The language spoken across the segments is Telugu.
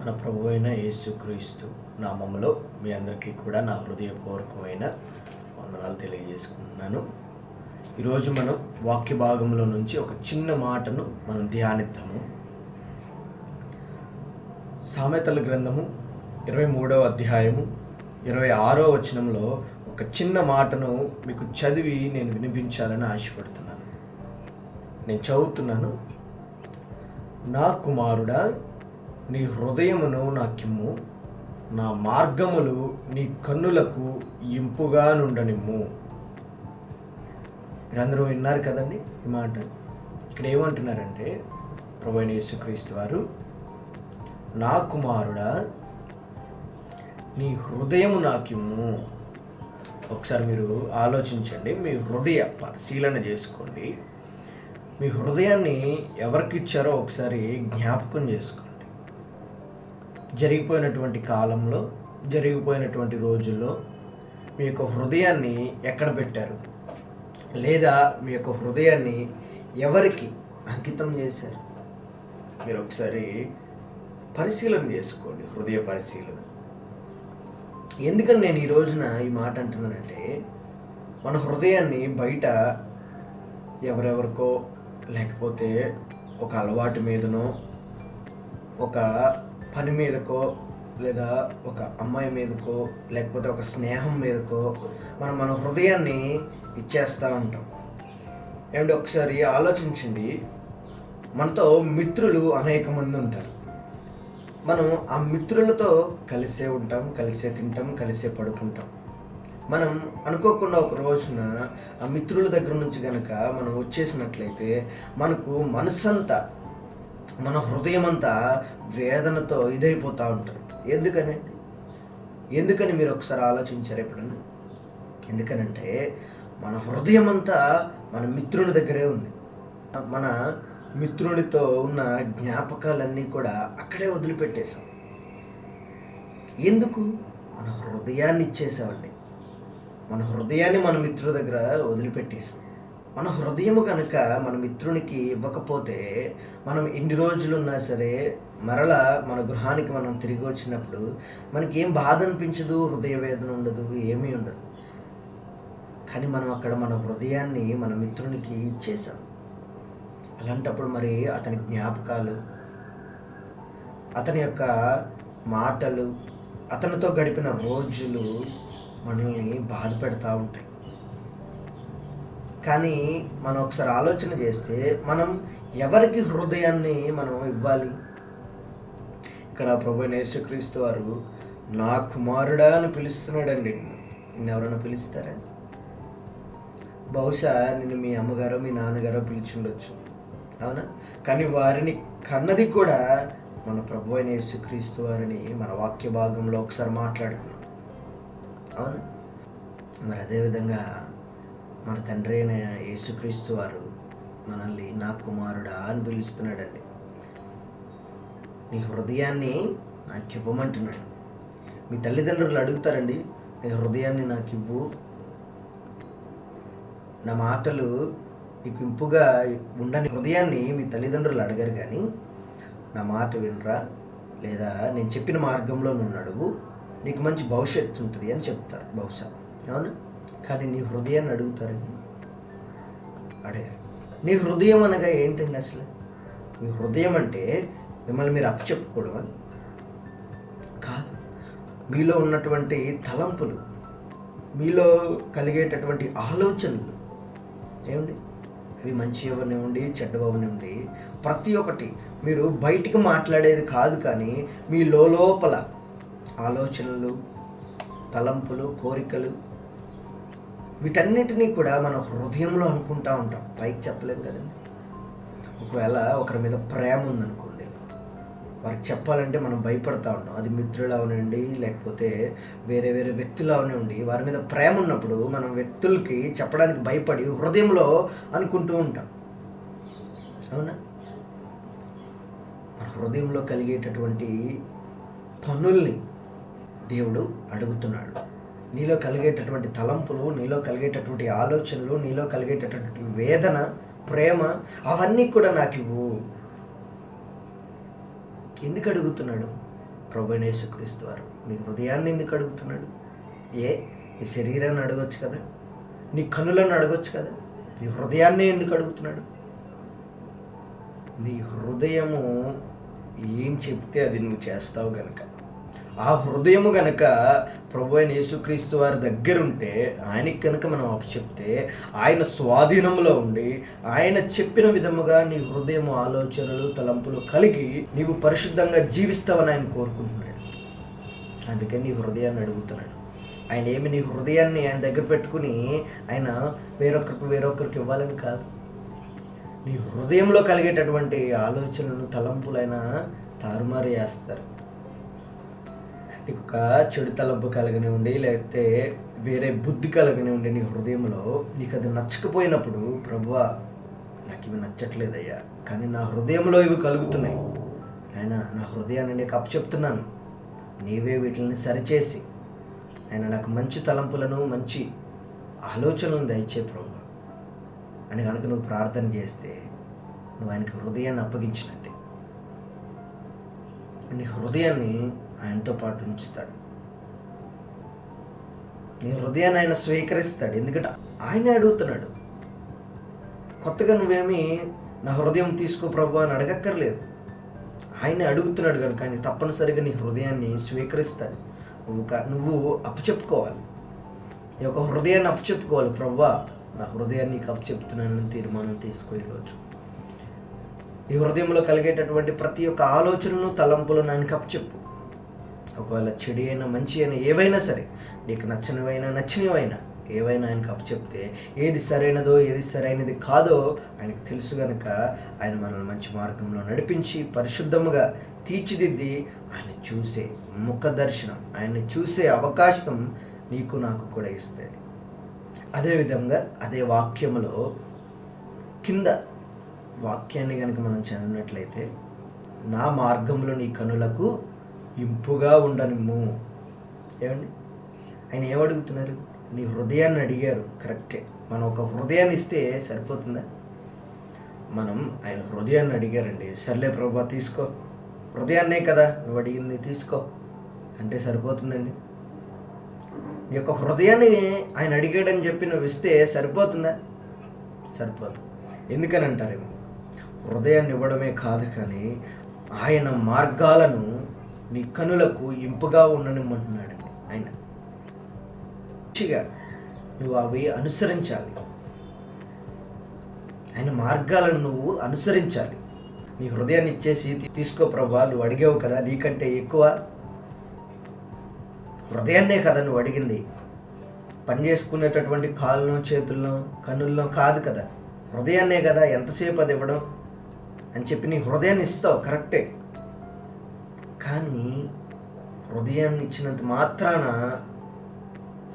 మన ప్రభువైన యేసుక్రీస్తు నామములో మీ అందరికీ కూడా నా హృదయపూర్వకమైన వందనాలు తెలియజేసుకుంటున్నాను. ఈరోజు మనం వాక్య భాగంలో నుంచి ఒక చిన్న మాటను మనం ధ్యానిద్దాము. సామెతల గ్రంథము 23వ అధ్యాయము 26వ వచనంలో ఒక చిన్న మాటను మీకు చదివి నేను వినిపించాలని ఆశపడుతున్నాను. నేను చదువుతున్నాను. నా కుమారుడా, నీ హృదయమును నాకిమ్ము, నా మార్గములు నీ కన్నులకు ఇంపుగా నుండనిమ్ము. మీరందరూ విన్నారు కదండి ఈ మాట. ఇక్కడ ఏమంటున్నారంటే ప్రభువైన యేసుక్రీస్తు వారు, నా కుమారుడా, నీ హృదయము నాకిమ్ము. ఒకసారి మీరు ఆలోచించండి, మీ హృదయ పరిశీలన చేసుకోండి. మీ హృదయాన్ని ఎవరికి ఇచ్చారో ఒకసారి జ్ఞాపకం చేసుకోండి. జరిగిపోయినటువంటి కాలంలో, జరిగిపోయినటువంటి రోజుల్లో మీ యొక్క హృదయాన్ని ఎక్కడ పెట్టారు, లేదా మీ యొక్క హృదయాన్ని ఎవరికి అంకితం చేశారు? మీరు ఒకసారి పరిశీలన చేసుకోండి, హృదయ పరిశీలన. ఎందుకని నేను ఈ రోజున ఈ మాట అంటున్నానంటే, మన హృదయాన్ని బయట ఎవరెవరికో, లేకపోతే ఒక అలవాటు మీదనో, ఒక పని మీదకో, లేదా ఒక అమ్మాయి మీదకో, లేకపోతే ఒక స్నేహం మీదకో మన హృదయాన్ని ఇచ్చేస్తూ ఉంటాం. ఏమంటే ఒకసారి ఆలోచించండి, మనతో మిత్రులు అనేక మంది ఉంటారు. మనం ఆ మిత్రులతో కలిసే ఉంటాం, కలిసే తింటాం, కలిసే పడుకుంటాం. మనం అనుకోకుండా ఒక రోజున ఆ మిత్రుల దగ్గర నుంచి కనుక మనం వచ్చేసినట్లయితే మనకు మనసంతా, మన హృదయం అంతా వేదనతో ఇదైపోతూ ఉంటుంది. ఎందుకని మీరు ఒకసారి ఆలోచించారు ఎప్పుడన్నా? ఎందుకనంటే మన హృదయం అంతా మన మిత్రుని దగ్గరే ఉంది. మన మిత్రునితో ఉన్న జ్ఞాపకాలన్నీ కూడా అక్కడే వదిలిపెట్టేశాం. ఎందుకు? మన హృదయాన్ని ఇచ్చేసామండి. మన హృదయాన్ని మన మిత్రుడి దగ్గర వదిలిపెట్టేసాం. మన హృదయము కనుక మన మిత్రునికి ఇవ్వకపోతే, మనం ఎన్ని రోజులున్నా సరే మరలా మన గృహానికి మనం తిరిగి వచ్చినప్పుడు మనకి ఏం బాధ అనిపించదు, హృదయ వేదన ఉండదు, ఏమీ ఉండదు. కానీ మనం అక్కడ మన హృదయాన్ని మన మిత్రునికి ఇచ్చేసాం. అలాంటప్పుడు మరి అతని జ్ఞాపకాలు, అతని యొక్క మాటలు, అతనితో గడిపిన రోజులు మనల్ని బాధ పెడతా ఉంటాయి. కానీ మనం ఒకసారి ఆలోచన చేస్తే మనం ఎవరికి హృదయాన్ని మనం ఇవ్వాలి? ఇక్కడ ప్రభువైన యేసుక్రీస్తు వారు నా కుమారుడా అని పిలుస్తున్నాడండి. నిన్ను ఎవరైనా పిలుస్తారా? బహుశా నిన్ను మీ అమ్మగారో మీ నాన్నగారో పిలిచుండొచ్చు, అవునా? కానీ వారిని కన్నది కూడా మన ప్రభువైన యేసుక్రీస్తు వారిని మన వాక్య భాగంలో ఒకసారి మాట్లాడుకున్నాం, అవునా? మరి అదేవిధంగా మన తండ్రి అయిన యేసుక్రీస్తు వారు మనల్ని నా కుమారుడా అని పిలుస్తున్నాడండి. నీ హృదయాన్ని నాకు ఇవ్వమంటున్నాడు. మీ తల్లిదండ్రులు అడుగుతారండి, నీ హృదయాన్ని నాకు ఇవ్వు, నా మాటలు నీకు ఇంపుగా ఉండని హృదయాన్ని మీ తల్లిదండ్రులు అడగరు. కానీ నా మాట వినరా, లేదా నేను చెప్పిన మార్గంలో నువ్వు నడువు, నీకు మంచి భవిష్యత్తు ఉంటుంది అని చెప్తారు బహుశా, అవును? కానీ నీ హృదయాన్ని అడుగుతారండి? అడగారు. నీ హృదయం అనగా ఏంటండి అసలు? మీ హృదయం అంటే మిమ్మల్ని మీరు అప్పచెప్పుకోవడమా? కాదు. మీలో ఉన్నటువంటి తలంపులు, మీలో కలిగేటటువంటి ఆలోచనలు ఏమండి, అవి మంచి అవనివ్వండి, చెడ్డవనివ్వండి, ప్రతి ఒక్కటి మీరు బయటికి మాట్లాడేది కాదు. కానీ మీ లోపల ఆలోచనలు, తలంపులు, కోరికలు, వీటన్నిటినీ కూడా మన హృదయంలో అనుకుంటూ ఉంటాం. పైకి చెప్పలేం కదండి. ఒకవేళ ఒకరి మీద ప్రేమ ఉందనుకోండి, వారికి చెప్పాలంటే మనం భయపడతా ఉంటాం. అది మిత్రులు అవనండి, లేకపోతే వేరే వేరే వ్యక్తులు అవనండి. వారి మీద ప్రేమ ఉన్నప్పుడు మనం వ్యక్తులకి చెప్పడానికి భయపడి హృదయంలో అనుకుంటూ ఉంటాం, అవునా? మన హృదయంలో కలిగేటటువంటి పనుల్ని దేవుడు అడుగుతున్నాడు. నీలో కలిగేటటువంటి తలంపులు, నీలో కలిగేటటువంటి ఆలోచనలు, నీలో కలిగేటటువంటి వేదన, ప్రేమ, అవన్నీ కూడా నాకు ఇవ్వు. ఎందుకు అడుగుతున్నాడు? ప్రభువైన యేసుక్రీస్తు వారు నీ హృదయాన్ని ఎందుకు అడుగుతున్నాడు? నీ శరీరాన్ని అడగొచ్చు కదా, నీ కన్నులను అడగొచ్చు కదా, నీ హృదయాన్ని ఎందుకు అడుగుతున్నాడు? నీ హృదయము ఏం చెప్తే అది నువ్వు చేస్తావు గనక, ఆ హృదయము గనక ప్రభువైన యేసుక్రీస్తు వారి దగ్గర ఉంటే, ఆయనకి కనుక మనం అప్పచెప్తే, ఆయన స్వాధీనంలో ఉండి ఆయన చెప్పిన విధముగా నీ హృదయము ఆలోచనలు తలంపులు కలిగి నీవు పరిశుద్ధంగా జీవిస్తావని ఆయన కోరుకుంటున్నాడు. అందుకని నీ హృదయాన్ని అడుగుతున్నాడు. ఆయన ఏమి నీ హృదయాన్ని ఆయన దగ్గర పెట్టుకుని ఆయన వేరొకరికి ఇవ్వాలని కాదు. నీ హృదయంలో కలిగేటటువంటి ఆలోచనలు తలంపులైనా తారుమారు చేస్తారు. నీకు ఒక చెడు తలంపు కలిగినివ్వండి, లేకపోతే వేరే బుద్ధి కలిగినివ్వండి, నీ హృదయంలో నీకు అది నచ్చకపోయినప్పుడు, ప్రభువా నాకు ఇవి నచ్చట్లేదయ్యా, కానీ నా హృదయంలో ఇవి కలుగుతున్నాయి, ఆయన నా హృదయాన్ని నీకు అప్పచెప్తున్నాను, నీవే వీటిని సరిచేసి ఆయన నాకు మంచి తలంపులను మంచి ఆలోచనలను దయచే ప్రభువా అని కనుక నువ్వు ప్రార్థన చేస్తే, నువ్వు ఆయనకి హృదయాన్ని అప్పగించినట్టే. నీ హృదయాన్ని ఆయనతో పాటు ఉంచుతాడు. నీ హృదయాన్ని ఆయన స్వీకరిస్తాడు. ఎందుకంటే ఆయనే అడుగుతున్నాడు. కొత్తగా నువ్వేమి నా హృదయం తీసుకో ప్రభు అని అడగక్కర్లేదు. ఆయనే అడుగుతున్నాడు కనుక ఆయన తప్పనిసరిగా నీ హృదయాన్ని స్వీకరిస్తాడు. నువ్వు అప్పచెప్పుకోవాలి. నీ యొక్క హృదయాన్ని అప్పచెప్పుకోవాలి. ప్రభువా నా హృదయాన్ని నీకు అప్పచెప్తున్నానని తీర్మానం తీసుకో. ఈరోజు నీ హృదయంలో కలిగేటటువంటి ప్రతి ఒక్క ఆలోచనను తలంపులను ఆయనకు అప్పచెప్పు. ఒకవేళ చెడు అయినా మంచి అయినా ఏవైనా సరే, నీకు నచ్చినవైనా నచ్చినవైనా ఏవైనా ఆయనకు అప్పచెప్తే, ఏది సరైనదో ఏది సరైనది కాదో ఆయనకు తెలుసు కనుక ఆయన మనల్ని మంచి మార్గంలో నడిపించి పరిశుద్ధముగా తీర్చిదిద్ది ఆయన చూసే ముఖ దర్శనం, ఆయన్ని చూసే అవకాశం నీకు నాకు కూడా ఇస్తాడు. అదేవిధంగా అదే వాక్యములో కింద వాక్యాన్ని కనుక మనం చదివినట్లయితే, నా మార్గంలో నీ కనులకు ఇంపుగా ఉండనిమ్ము. ఏమండి, ఆయన ఏమడుగుతున్నారు? నీ హృదయాన్ని అడిగారు, కరెక్టే. మనం ఒక హృదయాన్ని ఇస్తే సరిపోతుందా? మనం ఆయన హృదయాన్ని అడిగారండి, సర్లే ప్రభువా తీసుకో, హృదయాన్నే కదా నువ్వు అడిగింది, తీసుకో అంటే సరిపోతుందండి? నీ యొక్క హృదయాన్ని ఆయన అడిగాడని చెప్పి నువ్వు ఇస్తే సరిపోతుందా? సరిపోదు. ఎందుకని అంటారేమో, హృదయాన్ని ఇవ్వడమే కాదు కానీ ఆయన మార్గాలను నీ కనులకు ఇంపుగా ఉండనిమ్మంటున్నాడండి. ఆయన మంచిగా నువ్వు అవి అనుసరించాలి. ఆయన మార్గాలను నువ్వు అనుసరించాలి. నీ హృదయాన్ని ఇచ్చేసి తీసుకో ప్రభా, నువ్వు అడిగావు కదా, నీకంటే ఎక్కువ హృదయాన్నే కదా నువ్వు అడిగింది. పని చేసుకునేటటువంటి కాళ్ళను చేతులను కన్నులను కాదు కదా, హృదయాన్నే కదా, ఎంతసేపు అది ఇవ్వడం అని చెప్పి నీ హృదయాన్ని ఇస్తావు, కరెక్టే. కానీ హృదయాన్ని ఇచ్చినంత మాత్రాన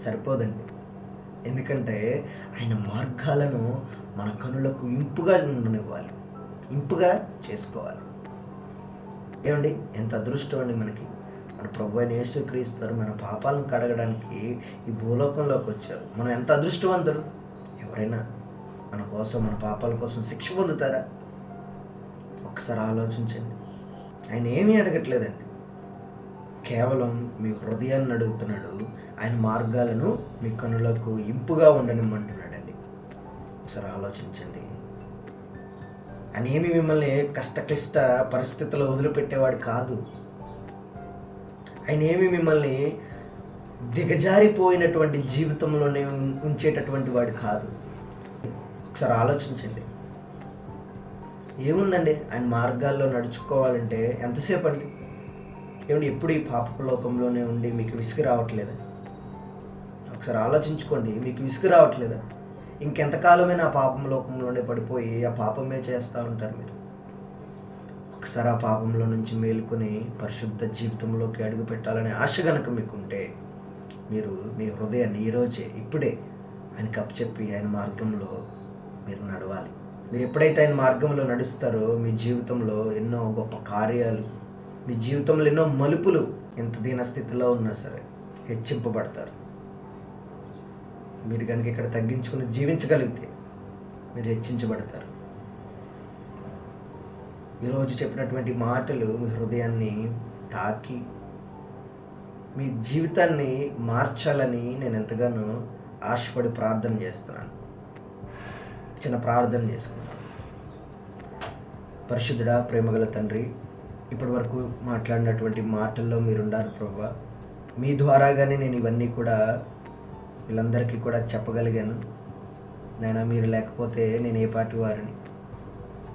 సరిపోదండి. ఎందుకంటే ఆయన మార్గాలను మన కనులకు ఇంపుగా ఉండనివ్వాలి, ఇంపుగా చేసుకోవాలి. ఏమండి, ఎంత అదృష్టం అండి మనకి. మన ప్రభువైన యేసుక్రీస్తు వారు మన పాపాలను కడగడానికి ఈ భూలోకంలోకి వచ్చారు. మనం ఎంత అదృష్టవంతులు. ఎవరైనా మన కోసం, మన పాపాల కోసం శిక్ష పొందుతారా? ఒకసారి ఆలోచించండి. ఆయన ఏమీ అడగట్లేదండి, కేవలం మీ హృదయాన్ని అడుగుతున్నాడు. ఆయన మార్గాలను మీ కనులకు ఇంపుగా ఉండనిమ్మంటున్నాడండి. ఒకసారి ఆలోచించండి. ఆయన ఏమి మిమ్మల్ని కష్టక్లిష్ట పరిస్థితుల్లో వదిలిపెట్టేవాడు కాదు. ఆయన ఏమి మిమ్మల్ని దిగజారిపోయినటువంటి జీవితంలోనే ఉంచేటటువంటి వాడు కాదు. ఒకసారి ఆలోచించండి. ఏముందండి, ఆయన మార్గాల్లో నడుచుకోవాలంటే ఎంతసేపు అండి? ఏమండి, ఎప్పుడు ఈ పాపపు లోకంలోనే ఉండి మీకు విసుగు రావట్లేదా? ఒకసారి ఆలోచించుకోండి. మీకు విసుగు రావట్లేదా? ఇంకెంతకాలమైనా ఆ పాపం లోకంలోనే పడిపోయి ఆ పాపమే చేస్తూ ఉంటారు మీరు. ఒకసారి ఆ పాపంలో నుంచి మేలుకొని పరిశుద్ధ జీవితంలోకి అడుగు పెట్టాలనే ఆశ కనుక మీకుంటే, మీరు మీ హృదయాన్ని ఈరోజే ఇప్పుడే ఆయనకి అప్పచెప్పి ఆయన మార్గంలో మీరు నడవాలి. మీరు ఎప్పుడైతే ఆయన మార్గంలో నడుస్తారో మీ జీవితంలో ఎన్నో గొప్ప కార్యాలు, మీ జీవితంలో ఎన్నో మలుపులు, ఎంత దీనస్థితిలో ఉన్నా సరే హెచ్చింపబడతారు. మీరు కనుక ఇక్కడ తగ్గించుకుని జీవించగలిగితే మీరు హెచ్చించబడతారు. ఈరోజు చెప్పినటువంటి మాటలు మీ హృదయాన్ని తాకి మీ జీవితాన్ని మార్చాలని నేను ఎంతగానో ఆశపడి ప్రార్థన చేస్తున్నాను. చిన్న ప్రార్థన చేసుకున్నాను. పరిశుద్ధుడా, ప్రేమగల తండ్రి, ఇప్పటి వరకు మాట్లాడినటువంటి మాటల్లో మీరుండారు ప్రభువా. మీ ద్వారాగానే నేను ఇవన్నీ కూడా వీళ్ళందరికీ కూడా చెప్పగలిగాను. నాయనా, మీరు లేకపోతే నేను ఏ పాటి వారిని,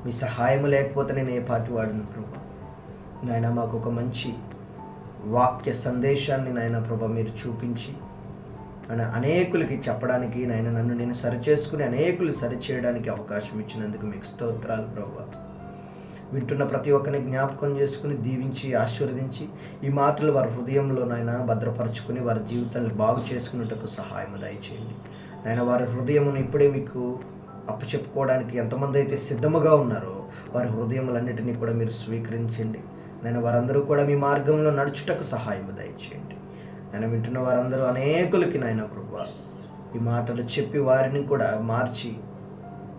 మీ సహాయం లేకపోతే నేను ఏ పాటి వాడిని ప్రభా. నాయనా, మాకు ఒక మంచి వాక్య సందేశాన్ని నాయన ప్రభా మీరు చూపించి అనేకులకి చెప్పడానికి, నాయన నన్ను నేను సరిచేసుకుని అనేకులు సరిచేయడానికి అవకాశం ఇచ్చినందుకు మీకు స్తోత్రాలు ప్రభా. వింటున్న ప్రతి ఒక్కరిని జ్ఞాపకం చేసుకుని దీవించి ఆశీర్వదించి ఈ మాటలు వారి హృదయంలో నాయన భద్రపరచుకుని వారి జీవితాన్ని బాగు చేసుకునేటకు సహాయం దయచేయండి. నాయన, వారి హృదయమును ఇప్పుడే మీకు అప్పచెప్పుకోవడానికి ఎంతమంది అయితే సిద్ధముగా ఉన్నారో వారి హృదయములన్నిటినీ కూడా మీరు స్వీకరించండి. నేను వారందరూ కూడా మీ మార్గంలో నడుచుటకు సహాయం దయచేయండి. నేను వింటున్న వారందరూ అనేకులకి నాయన ప్రభా ఈ మాటలు చెప్పి వారిని కూడా మార్చి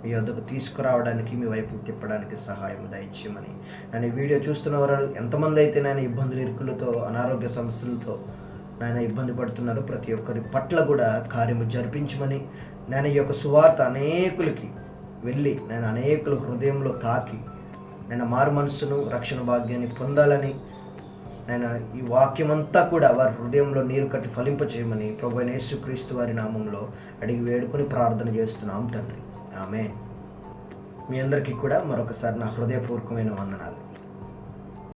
మీ వద్దకు తీసుకురావడానికి, మీ వైపు తిప్పడానికి సహాయం దయచేయమని, నేను ఈ వీడియో చూస్తున్న వారు ఎంతమంది అయితే నేను ఇబ్బందులు, ఇరుకులతో, అనారోగ్య సమస్యలతో నాయన ఇబ్బంది పడుతున్నారు, ప్రతి ఒక్కరి పట్ల కూడా కార్యము జరిపించమని, నేను ఈ యొక్క సువార్త అనేకులకి వెళ్ళి నేను అనేకుల హృదయంలో తాకి నేను మారు మనసును, రక్షణ భాగ్యాన్ని పొందాలని, నేను ఈ వాక్యమంతా కూడా వారి హృదయంలో నీరు కట్టి ఫలింపచేయమని ప్రభువైన యేసుక్రీస్తు వారి నామంలో అడిగి వేడుకొని ప్రార్థన చేస్తున్నాం తండ్రి. ఆమేన్. మీ అందరికీ కూడా మరొకసారి నా హృదయపూర్వకమైన వందనాలు.